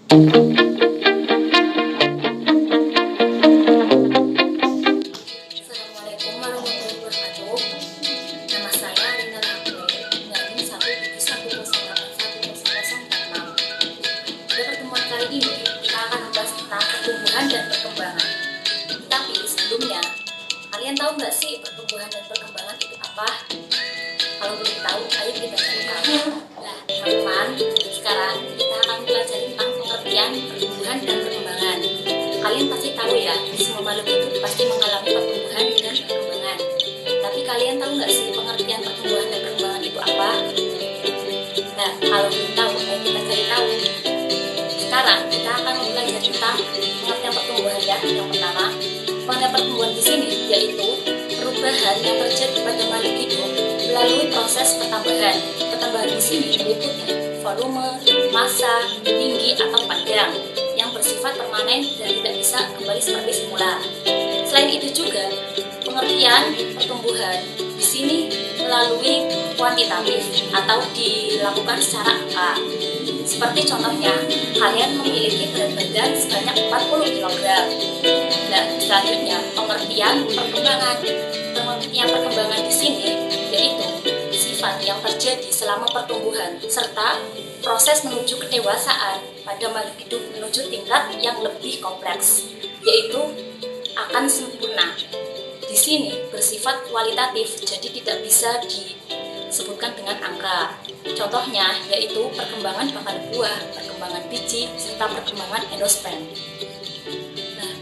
Assalamualaikum warahmatullahi wabarakatuh. Nama saya Rina Rahmi, dari 171010106. Pada pertemuan kali ini, kita akan membahas tentang pertumbuhan dan perkembangan. Tapi sebelumnya, kalian tahu nggak sih pertumbuhan dan perkembangan itu apa? Kalau belum tahu, ayo kita cari tahu. Nah, teman-teman, sekarang kita akan belajar tentang pengertian pertumbuhan dan perkembangan. Kalian pasti tahu ya, semua makhluk hidup pasti mengalami pertumbuhan dan perkembangan. Tapi kalian tahu nggak sih pengertian pertumbuhan dan perkembangan itu apa? Nah, kalau belum tahu, ayo kita cari tahu. Sekarang kita akan belajar tentang pengertian pertumbuhan ya. Yang pertama, pengertian pertumbuhan di sini yaitu perubahan yang terjadi pada makhluk hidup melalui proses pertambahan. Pertambahan di sini meliputi volume, massa, tinggi atau panjang yang bersifat permanen dan tidak bisa kembali seperti semula. Selain itu juga, pengertian pertumbuhan di sini melalui kuantitatif atau dilakukan secara angka. Seperti contohnya, kalian memiliki berat badan sebanyak 40 kg. Nah, selanjutnya pengertian perkembangan. Pengertian perkembangan di sini yaitu sifat yang terjadi selama pertumbuhan serta proses menuju kedewasaan pada makhluk hidup menuju tingkat yang lebih kompleks, yaitu akan sempurna. Di sini bersifat kualitatif, jadi tidak bisa disebutkan dengan angka. Contohnya yaitu perkembangan bakal buah, perkembangan biji, serta perkembangan endosperm. Nah,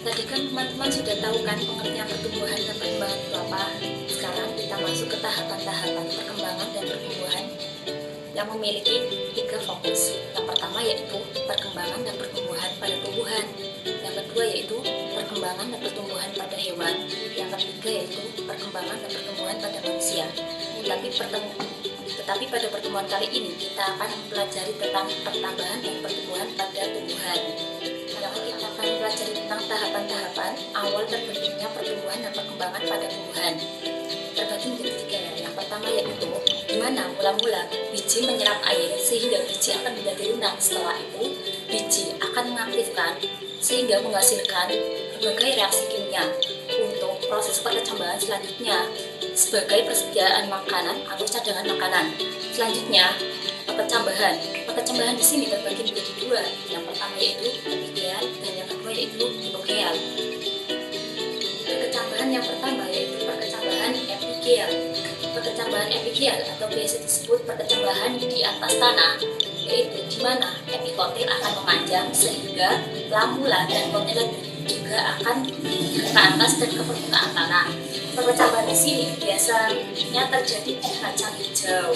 tadi kan teman-teman sudah tahu kan pengertian pertumbuhan dan perkembangan itu apa? Sekarang kita masuk ke tahapan-tahapan perkembangan dan pertumbuhan yang memiliki 3 fokus. Yang pertama yaitu perkembangan dan pertumbuhan pada tumbuhan. Yang kedua yaitu perkembangan dan pertumbuhan pada hewan. Yang ketiga yaitu perkembangan dan pertumbuhan pada manusia. Tetapi pada pertemuan kali ini kita akan mempelajari tentang pertambahan dan pertumbuhan pada tumbuhan. Pertama kita akan mempelajari tentang tahapan-tahapan awal terbentuknya pertumbuhan dan perkembangan pada tumbuhan. Terbagi menjadi 3 ya. Yang pertama yaitu di mana mula-mula biji menyerap air sehingga biji akan menjadi lunak. Setelah itu biji akan mengaktifkan sehingga menghasilkan berbagai reaksi kimia untuk proses perkecambahan selanjutnya sebagai persediaan makanan atau cadangan makanan. Selanjutnya perkecambahan. Perkecambahan di sini terbagi menjadi 2. Yang pertama yaitu epikeal dan yang kedua yaitu hipokeal. Perkecambahan yang pertama yaitu perkecambahan epikeal. Perkecambahan epikeal atau biasa disebut perkecambahan di atas tanah, yaitu di mana epikotil akan memanjang sehingga lamula dan kotiledon juga akan ke atas dan ke permukaan tanah. Perkecambahan di sini biasanya terjadi di kacang hijau.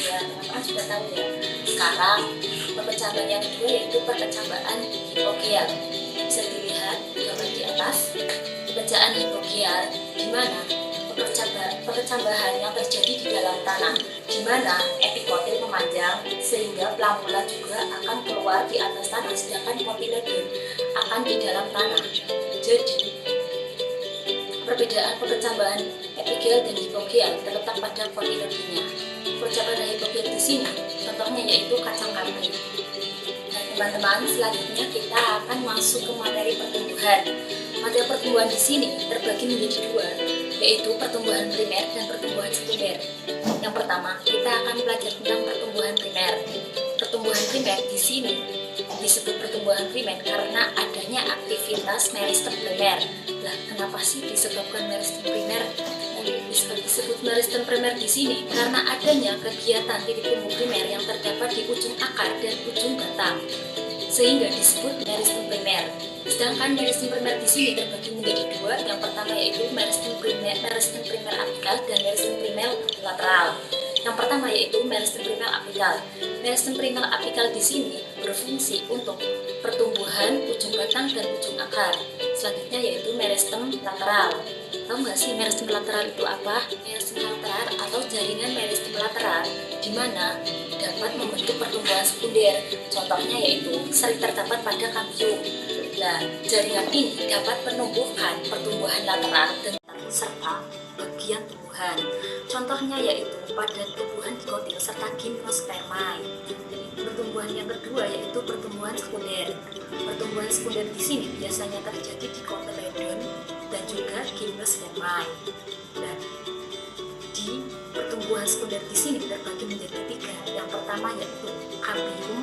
Ya, teman-teman sudah tahu ya. Sekarang perkecambahan yang kedua yaitu perkecambahan hipokeal. Bisa dilihat gambar di atas. Bacaan hipokeal di mana perkecambahan yang terjadi di dalam tanah, di mana epikotil memanjang sehingga lamula juga akan keluar di atas tanah, sedangkan kotiledon akan di dalam tanah. Jadi perbedaan perkecambahan epikeal dan hipokeal terletak pada kotiledonnya. Perkecambahan hipokeal di sini contohnya yaitu kacang kapri. Nah, teman-teman, selanjutnya kita akan masuk ke materi pertumbuhan. Materi pertumbuhan di sini terbagi menjadi 2, yaitu pertumbuhan primer dan pertumbuhan sekunder. Yang pertama, kita akan belajar tentang pertumbuhan primer. Pertumbuhan primer di sini disebut pertumbuhan primer karena adanya aktivitas meristem primer. Lah, kenapa sih disebabkan meristem primer? Disebut meristem primer di sini karena adanya kegiatan titik tumbuh primer yang terdapat di ujung akar dan ujung batang, sehingga disebut meristem primer. Sedangkan meristem primer di sini terbagi menjadi 2. Yang pertama yaitu meristem primer apikal dan meristem primer lateral. Yang pertama yaitu meristem primer apikal. Meristem primer apikal di sini berfungsi untuk pertumbuhan ujung batang dan ujung akar. Selanjutnya yaitu meristem lateral. Tahu nggak sih meristem lateral itu apa? Meristem lateral atau jaringan meristem lateral di mana dapat membentuk pertumbuhan sekunder. Contohnya yaitu sering terdapat pada kambium. Nah, jaringan ini dapat menumbuhkan pertumbuhan lateral dan serta bagian tumbuhan. Contohnya yaitu pada tumbuhan dikotil serta gimnospermae. Pertumbuhan yang kedua yaitu pertumbuhan sekunder. Pertumbuhan sekunder di sini biasanya terjadi di kotyledon dan juga gimnospermae. Nah, di pertumbuhan sekunder di sini terbagi menjadi 3. Yang pertama yaitu kambium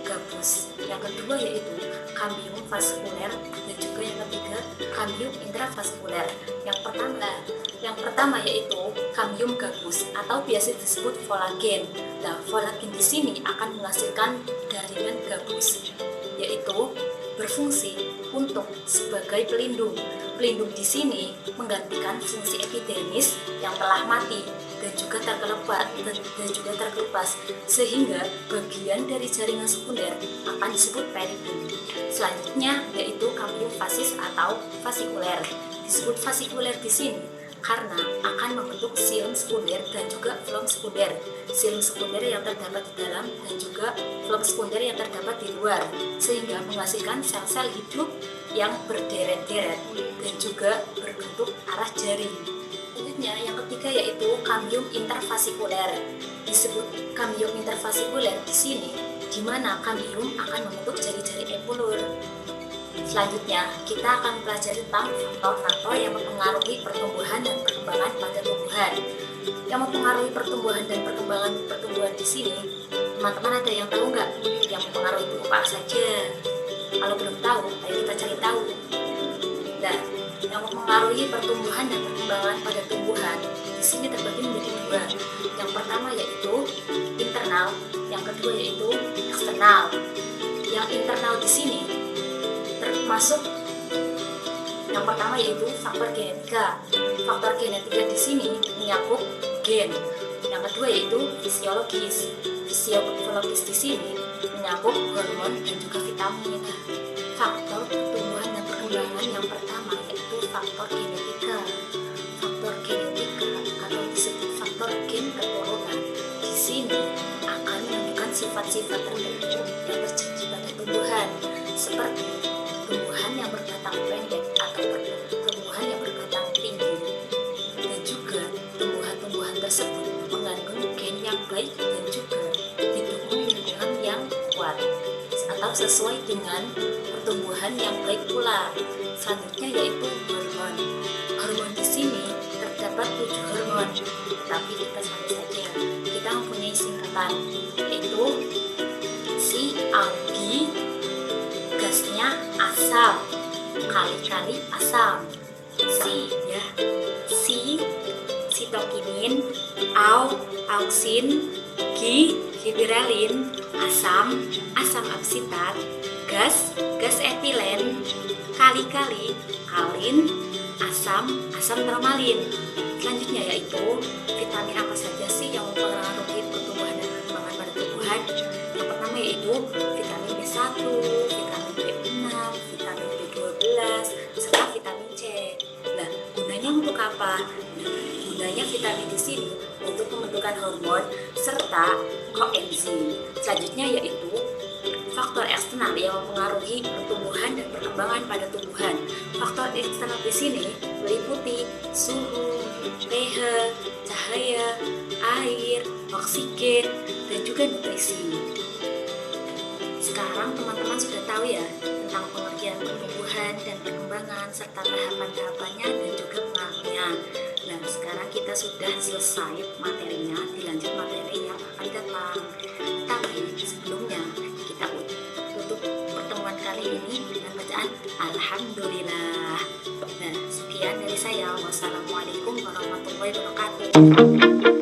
gabus, yang kedua yaitu kambium vaskuler, dan juga yang ketiga kambium intravaskuler. Yang pertama yaitu kambium gabus atau biasa disebut volagen. Nah, volagen di sini akan menghasilkan jaringan gabus, yaitu berfungsi untuk sebagai pelindung. Pelindung di sini menggantikan fungsi epidermis yang telah mati dan juga terkelupas, sehingga bagian dari jaringan sekunder akan disebut perikum. Selanjutnya yaitu kambium fasis atau vasikuler. Disebut vasikuler di sini karena akan membentuk silem sekunder dan juga flum sekunder. Silem sekunder yang terdapat di dalam dan juga flum sekunder yang terdapat di luar, sehingga menghasilkan sel-sel hidup yang berderet-deret dan juga berbentuk arah jari. Selanjutnya yang ketiga yaitu kambium intervasikuler. Disebut kambium intervasikuler di sini di mana kambium akan membentuk jari-jari epulur. Selanjutnya, kita akan mempelajari tentang faktor-faktor yang mempengaruhi pertumbuhan dan perkembangan pada tumbuhan. Yang mempengaruhi pertumbuhan dan perkembangan pertumbuhan di sini, teman-teman ada yang tahu nggak yang mempengaruhi itu apa saja? Kalau belum tahu, ayo kita cari tahu. Nah, yang mempengaruhi pertumbuhan dan perkembangan pada tumbuhan di sini terbagi menjadi 2. Yang pertama yaitu internal, yang kedua yaitu eksternal. Yang internal di sini termasuk yang pertama yaitu faktor genetika. Faktor genetika di sini menyakup gen. Yang kedua yaitu fisiologis. Fisiologis di sini menyakup hormon dan juga vitamin. Faktor pertumbuhan dan perkembangan yang pertama yaitu faktor genetika. Faktor genetika atau disebut faktor gen keturunan di sini akan menunjukkan sifat-sifat tertentu yang terjadi pada tumbuhan, seperti tumbuhan yang berbatang pendek atau tumbuhan yang berbatang tinggi, dan juga tumbuhan-tumbuhan tersebut mengandung gen yang baik dan juga didukung lingkungan yang kuat atau sesuai dengan pertumbuhan yang baik pula. Selanjutnya yaitu hormon. Hormon di sini terdapat 7 hormon, tapi kita cari saja. Kita mempunyai singkatan yaitu si algi, gasnya asam, kali-kali asam. Si sitokinin, auksin, gibberellin, asam aksitat, gas etilen, kali-kali kalin, asam normalin. Selanjutnya yaitu vitamin apa saja sih yang mempengaruhi pertumbuhan dan perkembangan pada tumbuhan. Yang pertama yaitu vitamin B1, vitamin B6, vitamin B12, serta vitamin C. Nah, gunanya untuk apa? Gunanya vitamin di sini untuk pembentukan hormon serta koenzim. Selanjutnya yaitu faktor eksternal yang mempengaruhi pertumbuhan dan perkembangan pada tumbuhan. Faktor eksternal di sini meliputi suhu, pH, cahaya, air, oksigen, dan juga nutrisi. Sekarang teman-teman sudah tahu ya tentang pengertian pertumbuhan dan perkembangan serta tahapan-tahapannya dan juga pengaruhnya. Nah, sekarang kita sudah selesai materinya, dilanjut materi yang akan datang. Tapi sebelumnya kita tutup pertemuan kali ini dengan bacaan Alhamdulillah. Nah, sekian dari saya. Wassalamualaikum warahmatullahi wabarakatuh.